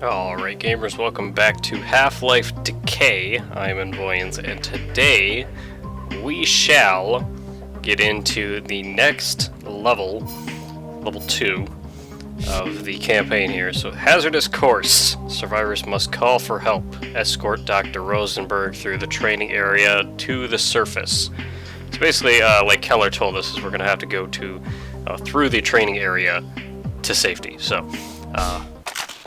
Alright gamers, welcome back to Half-Life Decay. I'm Envoyance, and today we shall get into the next level, level 2 of the campaign here. So, Hazardous course. Survivors must call for help. Escort Dr. Rosenberg through the training area to the surface. So basically, like Keller told us, is we're going to have to go through the training area to safety. So,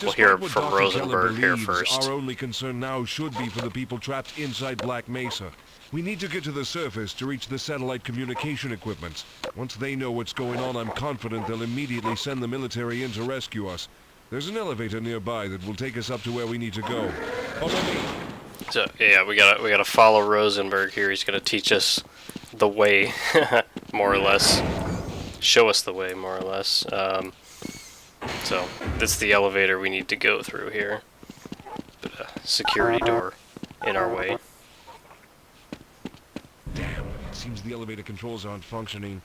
we'll hear from Rosenberg here first. Our only concern now should be for the people trapped inside Black Mesa. We need to get to the surface to reach the satellite communication equipment. Once they know what's going on, I'm confident they'll immediately send the military in to rescue us. There's an elevator nearby that will take us up to where we need to go. Follow me. So yeah, we gotta follow Rosenberg here. He's gonna teach us the way, more or less. Show us the way, more or less. So, this is the elevator we need to go through here. But a security door in our way. Damn, it seems the elevator controls aren't functioning.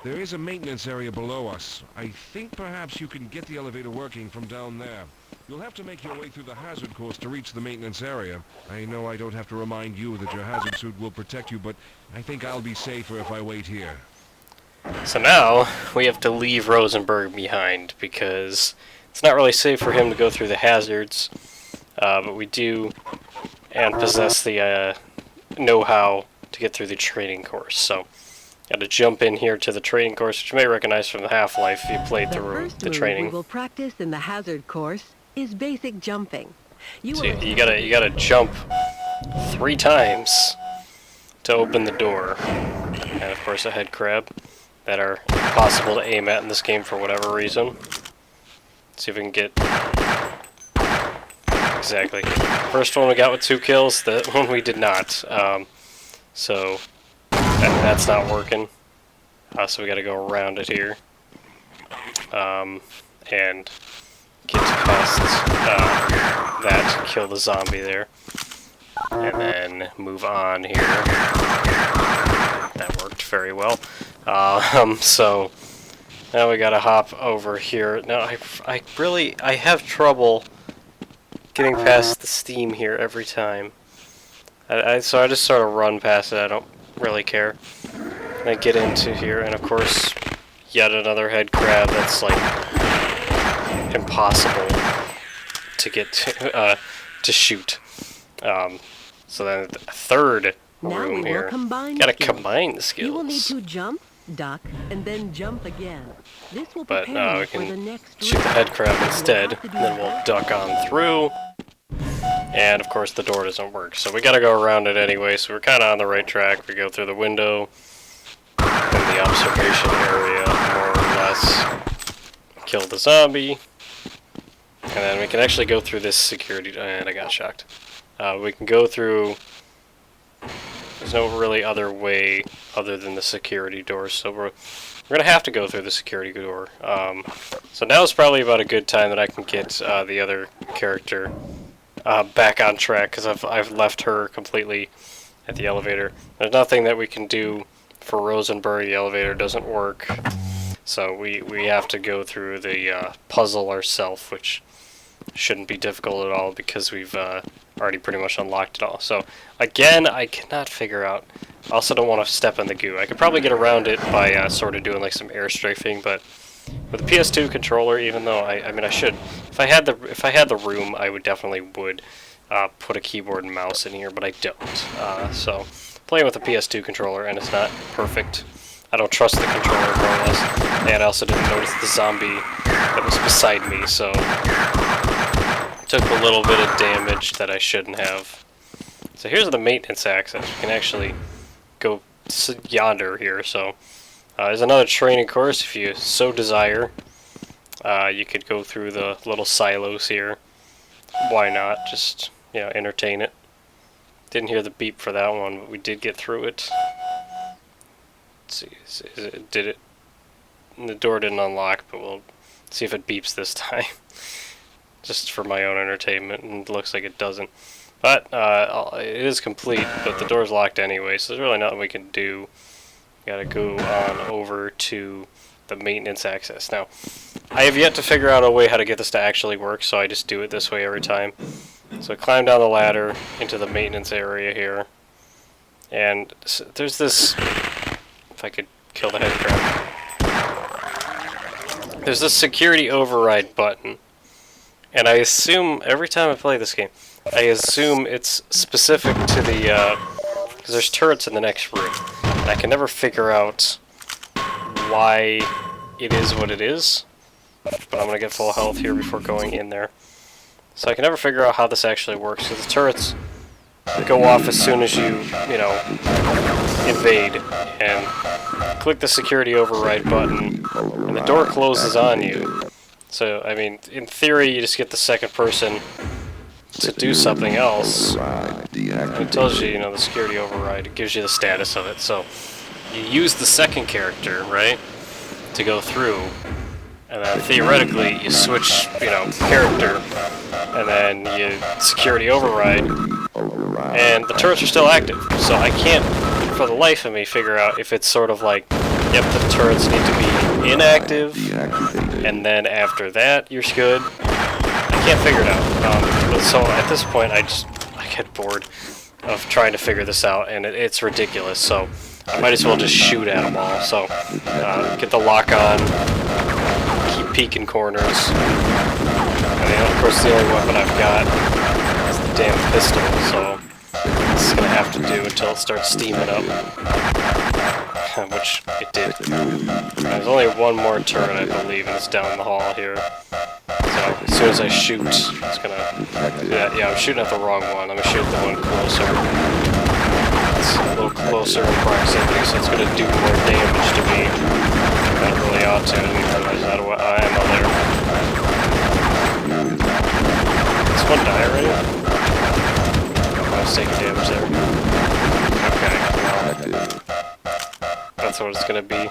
There is a maintenance area below us. I think perhaps you can get the elevator working from down there. You'll have to make your way through the hazard course to reach the maintenance area. I know I don't have to remind you that your hazard suit will protect you, but I think I'll be safer if I wait here. So now, we have to leave Rosenberg behind, because it's not really safe for him to go through the hazards, but we do, and possess the know-how to get through the training course. So, got to jump in here to the training course, which you may recognize from the Half-Life if you played through the training. We will practice in the hazard course is basic jumping. So you gotta jump 3 times to open the door, and of course a head crab that are impossible to aim at in this game for whatever reason. See if we can get... Exactly. First one we got with 2 kills, the one we did not. So, that's not working. So we gotta go around it here. And get past that, kill the zombie there. And then move on here. That worked very well. So now we gotta hop over here. Now I have trouble getting past the steam here every time. So I just sort of run past it. I don't really care. And I get into here, and of course, yet another head crab that's like impossible to get to shoot. So then the third room here. Gotta combine the skills. You will need to jump, duck, and then jump again. This will But prepare we you for the can next shoot the head crab instead, and then we'll duck on through. And of course the door doesn't work, so we gotta go around it anyway, so we're kinda on the right track. We go through the window, in the observation area, more or less. Kill the zombie. And then we can actually go through this security, and I got shocked. We can go through, there's no really other way other than the security door, so we're gonna have to go through the security door. So now is probably about a good time that I can get the other character back on track, because I've left her completely at the elevator. There's nothing that we can do for Rosenberg. The elevator doesn't work, so we have to go through the puzzle ourselves, which shouldn't be difficult at all because we've already pretty much unlocked it all. So again, I cannot figure out. I also don't want to step in the goo. I could probably get around it by sort of doing like some air strafing, but with the PS2 controller, even though I mean I should, if I had the room, I would definitely put a keyboard and mouse in here, but I don't. So playing with a PS2 controller, and it's not perfect. I don't trust the controller more or less, and I also didn't notice the zombie that was beside me, so took a little bit of damage that I shouldn't have. So here's the maintenance access. We can actually go yonder here. So there's another training course if you so desire. You could go through the little silos here. Why not? Just, you know, entertain it. Didn't hear the beep for that one, but we did get through it. Let's see, did it? The door didn't unlock, but we'll see if it beeps this time. Just for my own entertainment, and it looks like it doesn't. But it is complete, but the door's locked anyway, so there's really nothing we can do. Gotta go on over to the maintenance access. Now, I have yet to figure out a way how to get this to actually work, so I just do it this way every time. So I climb down the ladder into the maintenance area here. And there's this... If I could kill the head crab. There's this security override button. And I assume, every time I play this game, I assume it's specific to the... because there's turrets in the next room. And I can never figure out why it is what it is. But I'm going to get full health here before going in there. So I can never figure out how this actually works. So the turrets go off as soon as you know, invade. And click the security override button, and the door closes on you. So, I mean, in theory, you just get the second person to do something else. It tells you, you know, the security override. It gives you the status of it. So you use the second character, right, to go through. And then theoretically, you switch, you know, character, and then you security override, and the turrets are still active. So I can't, for the life of me, figure out if it's sort of like, yep, the turrets need to be inactive, and then after that, you're good. I can't figure it out. But so at this point, I get bored of trying to figure this out, and it's ridiculous. So I might as well just shoot at them all. So get the lock on. Peeking corners. I mean, of course, the only weapon I've got is the damn pistol, so this is gonna have to do until it starts steaming up, which it did. There's only one more turret, I believe, and it's down the hall here. So as soon as I shoot, it's gonna. Yeah, I'm shooting at the wrong one. Let me shoot the one closer. It's a little closer in proximity, so it's gonna do more damage to me. That really ought to. I didn't realize that I am out there. Does one die already? I was taking damage there. Okay. That's what it's gonna be.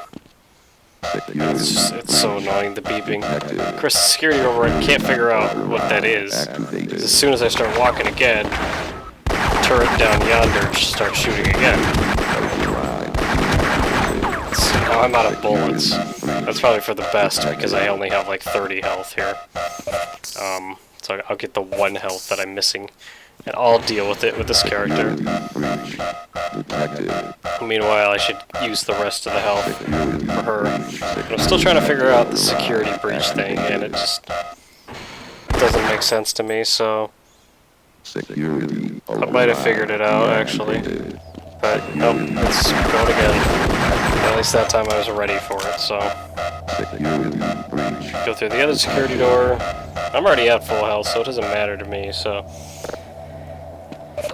It's so annoying, the beeping. Of course, the security override can't figure out what that is. Because as soon as I start walking again, the turret down yonder starts shooting again. Now I'm out of bullets. That's probably for the best because I only have like 30 health here. So I'll get the 1 health that I'm missing, and I'll deal with it with this character. Meanwhile, I should use the rest of the health for her. But I'm still trying to figure out the security breach thing, and it just doesn't make sense to me, so I might have figured it out, actually. But nope, it's going again. At least that time I was ready for it, so. Go through the other security door. I'm already at full health, so it doesn't matter to me, so.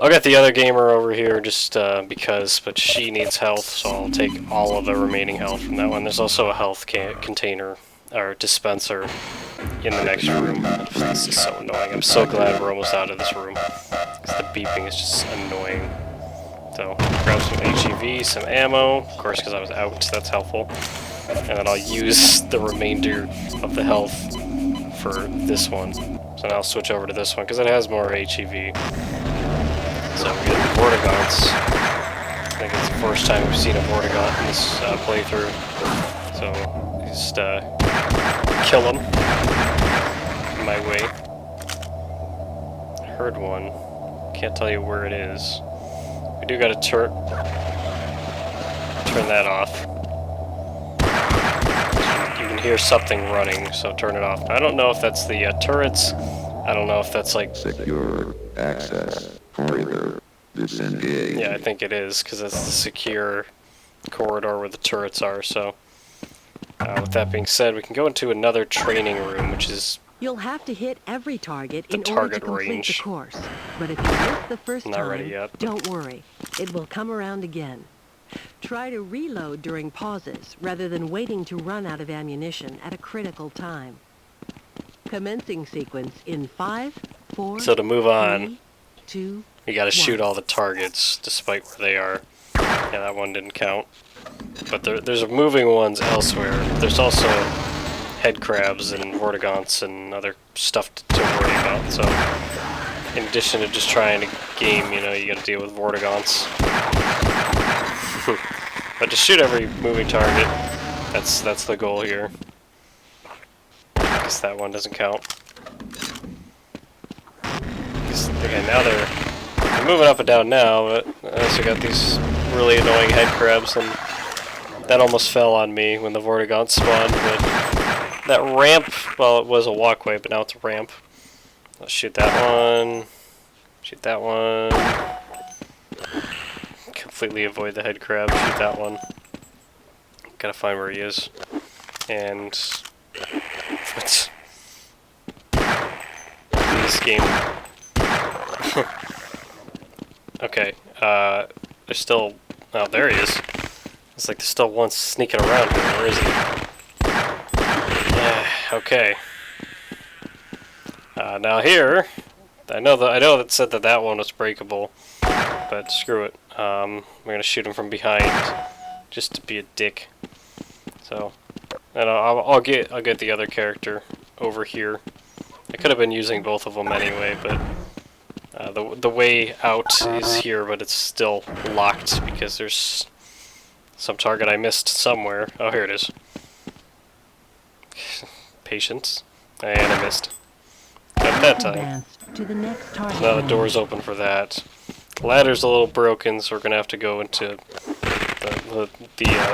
I'll get the other gamer over here just because, but she needs health, so I'll take all of the remaining health from that one. There's also a health container, or dispenser, in the next room. This is so annoying. I'm so glad we're almost out of this room, because the beeping is just annoying. So, grab some HEV, some ammo, of course because I was out, so that's helpful. And then I'll use the remainder of the health for this one. So now I'll switch over to this one, because it has more HEV. So we get the Vortigaunts. I think it's the first time we've seen a Vortigaunt in this playthrough. So, just kill them my way. I heard one. Can't tell you where it is. We do got a turn that off. You can hear something running, so turn it off. I don't know if that's the turrets. I don't know if that's like... Secure access corridor disengaged. Yeah, I think it is, because it's the secure corridor where the turrets are, so... with that being said, we can go into another training room, which is... You'll have to hit every target in order target to complete range. the course. But if you miss the first Not time, ready yet. don't worry. It will come around again. Try to reload during pauses, rather than waiting to run out of ammunition at a critical time. Commencing sequence in 5, 4, So to move on, 3, 2, you gotta 1. shoot all the targets, despite where they are. Yeah, that one didn't count. But there's moving ones elsewhere. There's also head crabs and Vortigaunts and other stuff to worry about, so... In addition to just trying to game, you know, you gotta deal with Vortigaunts. But just shoot every moving target. That's the goal here. I guess that one doesn't count. Okay, now they're moving up and down now, but I also got these really annoying head crabs, and that almost fell on me when the Vortigaunt spawned, but that ramp, well, it was a walkway, but now it's a ramp. Let's shoot that one. Shoot that one. Completely avoid the head crab. Shoot that one. Gotta find where he is. And what's this game? Okay. There's still. Oh, there he is. It's like there's still one sneaking around here. Where is he? Okay. Now here, I know that said that one was breakable, but screw it. We're gonna shoot him from behind, just to be a dick. So, and I'll get the other character over here. I could have been using both of them anyway, but the way out is here, but it's still locked because there's some target I missed somewhere. Oh, here it is. Patience, and I missed. At that time. Now the door's open for that. The ladder's a little broken, so we're gonna have to go into the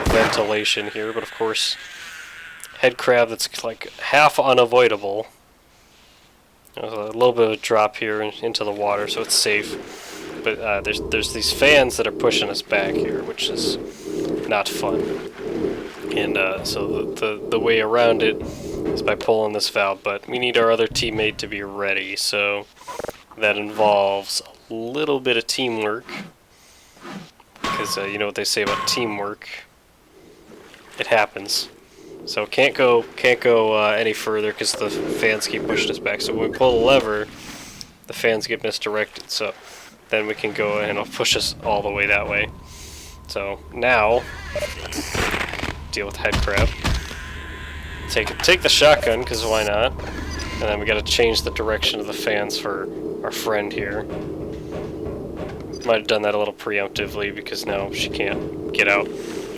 ventilation here. But of course, head crab that's like half unavoidable. There's a little bit of a drop here into the water, so it's safe. But there's these fans that are pushing us back here, which is not fun. And so the way around it is by pulling this valve, but we need our other teammate to be ready, so that involves a little bit of teamwork, because you know what they say about teamwork, it happens. So can't go any further because the fans keep pushing us back, so when we pull the lever, the fans get misdirected, so then we can go and it'll push us all the way that way. So now, deal with head crab. Take the shotgun, because why not? And then we gotta change the direction of the fans for our friend here. Might have done that a little preemptively, because now she can't get out.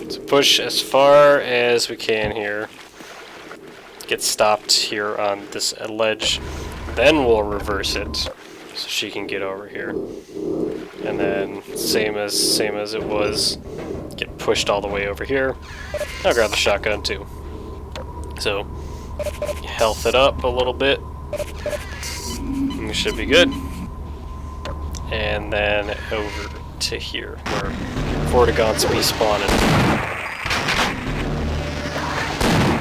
So push as far as we can here. Get stopped here on this ledge. Then we'll reverse it, so she can get over here. And then, same as it was, get pushed all the way over here. I'll grab the shotgun too. So, health it up a little bit. We should be good. And then over to here, where Vortigaunt's be spawning.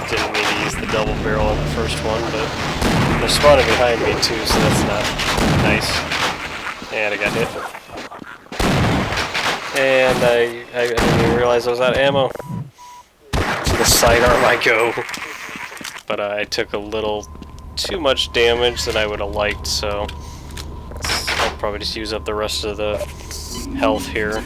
Didn't mean to use the double barrel in the first one, but they're spawning behind me too, so that's not nice. And I got hit. And I didn't even realize I was out of ammo. To the sidearm I go. But I took a little too much damage than I would have liked, so I'll probably just use up the rest of the health here.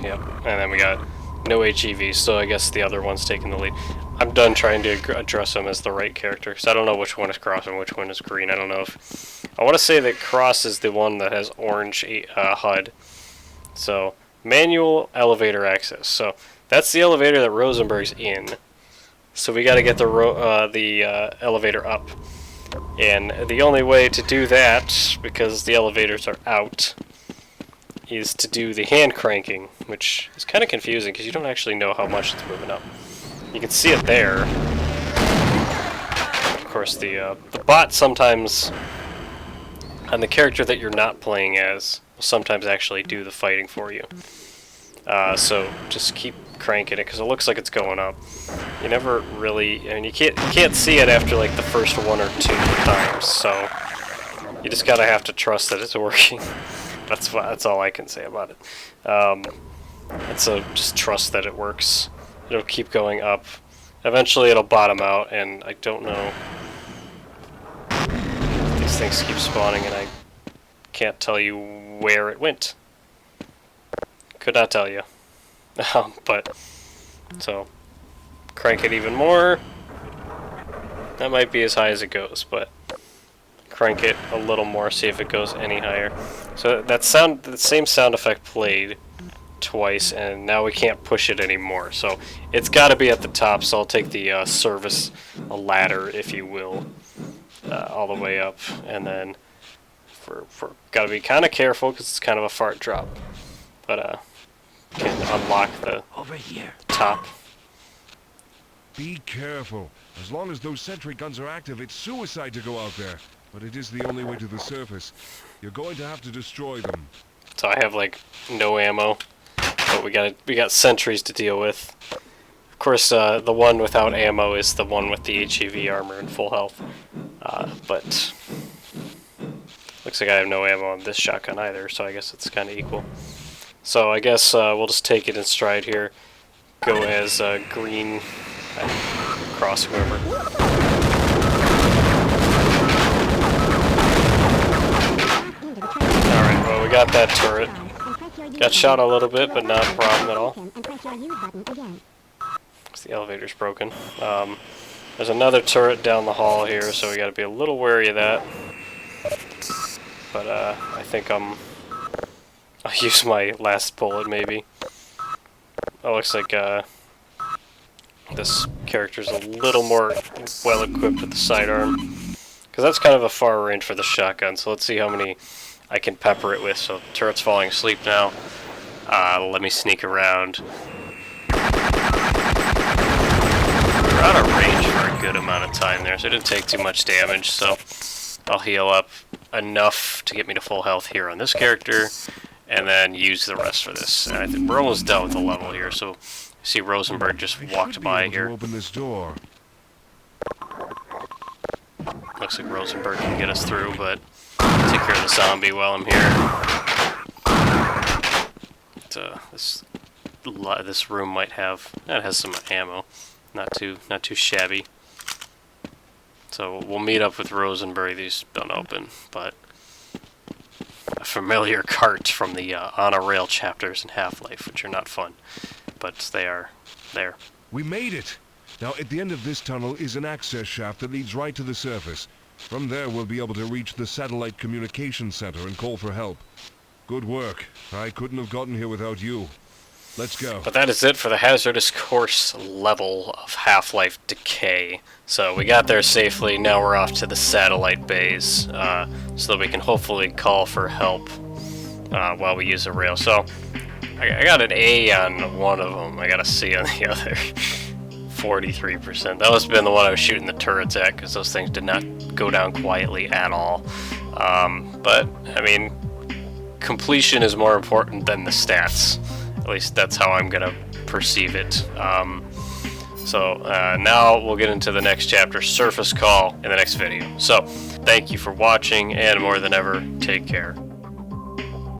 Yep, and then we got no HEV, so I guess the other one's taking the lead. I'm done trying to address them as the right character, because I don't know which one is Cross and which one is Green. I don't know if... I want to say that Cross is the one that has orange HUD. So, manual elevator access. So, that's the elevator that Rosenberg's in. So we got to get the elevator up. And the only way to do that, because the elevators are out, is to do the hand cranking, which is kind of confusing because you don't actually know how much it's moving up. You can see it there. Of course, the bot sometimes, and the character that you're not playing as, will sometimes actually do the fighting for you. So just keep cranking it because it looks like it's going up. You never really, I mean, you can't see it after like the first one or two times. So you just gotta have to trust that it's working. That's all I can say about it. And so just trust that it works. It'll keep going up. Eventually it'll bottom out, and I don't know. These things keep spawning, and I can't tell you where it went. Could not tell you. But, so, crank it even more. That might be as high as it goes, but crank it a little more, see if it goes any higher. So that sound, the same sound effect played twice, and now we can't push it anymore. So it's got to be at the top, so I'll take the service ladder, if you will, all the way up. And then we're got to be kind of careful because it's kind of a fart drop. But can unlock the Over here. top. Be careful. As long as those sentry guns are active, it's suicide to go out there. But it is the only way to the surface. You're going to have to destroy them. So I have like no ammo, but we got sentries to deal with. Of course, the one without ammo is the one with the HEV armor and full health. But looks like I have no ammo on this shotgun either, so I guess it's kind of equal. So I guess we'll just take it in stride here. Go as green, crossing over. Alright, well, we got that turret. Got shot a little bit, but not a problem at all. The elevator's broken. There's another turret down the hall here, so we gotta be a little wary of that. But I think I'll use my last bullet, maybe. Oh, looks like this character's a little more well-equipped with the sidearm. Because that's kind of a far range for the shotgun, so let's see how many I can pepper it with. So the turret's falling asleep now. Let me sneak around. We were out of range for a good amount of time there, so it didn't take too much damage, so I'll heal up enough to get me to full health here on this character, and then use the rest for this. And I think we're almost done with the level here, so see Rosenberg just walked by here. Open this door. Looks like Rosenberg can get us through, but take care of the zombie while I'm here. This room might have, it has some ammo, not too shabby. So we'll meet up with Rosenberg. These don't open, but a familiar cart from the On a Rail chapters in Half-Life, which are not fun, but they are there. We made it! Now, at the end of this tunnel is an access shaft that leads right to the surface. From there, we'll be able to reach the satellite communication center and call for help. Good work. I couldn't have gotten here without you. Let's go. But that is it for the Hazardous course level of Half-Life Decay. So we got there safely, now we're off to the satellite bays, so that we can hopefully call for help while we use the rail. So I got an A on one of them, I got a C on the other. 43%. That must have been the one I was shooting the turrets at, because those things did not go down quietly at all. But, I mean, completion is more important than the stats. At least that's how I'm going to perceive it. So now we'll get into the next chapter, Surface Call, in the next video. So, thank you for watching, and more than ever, take care.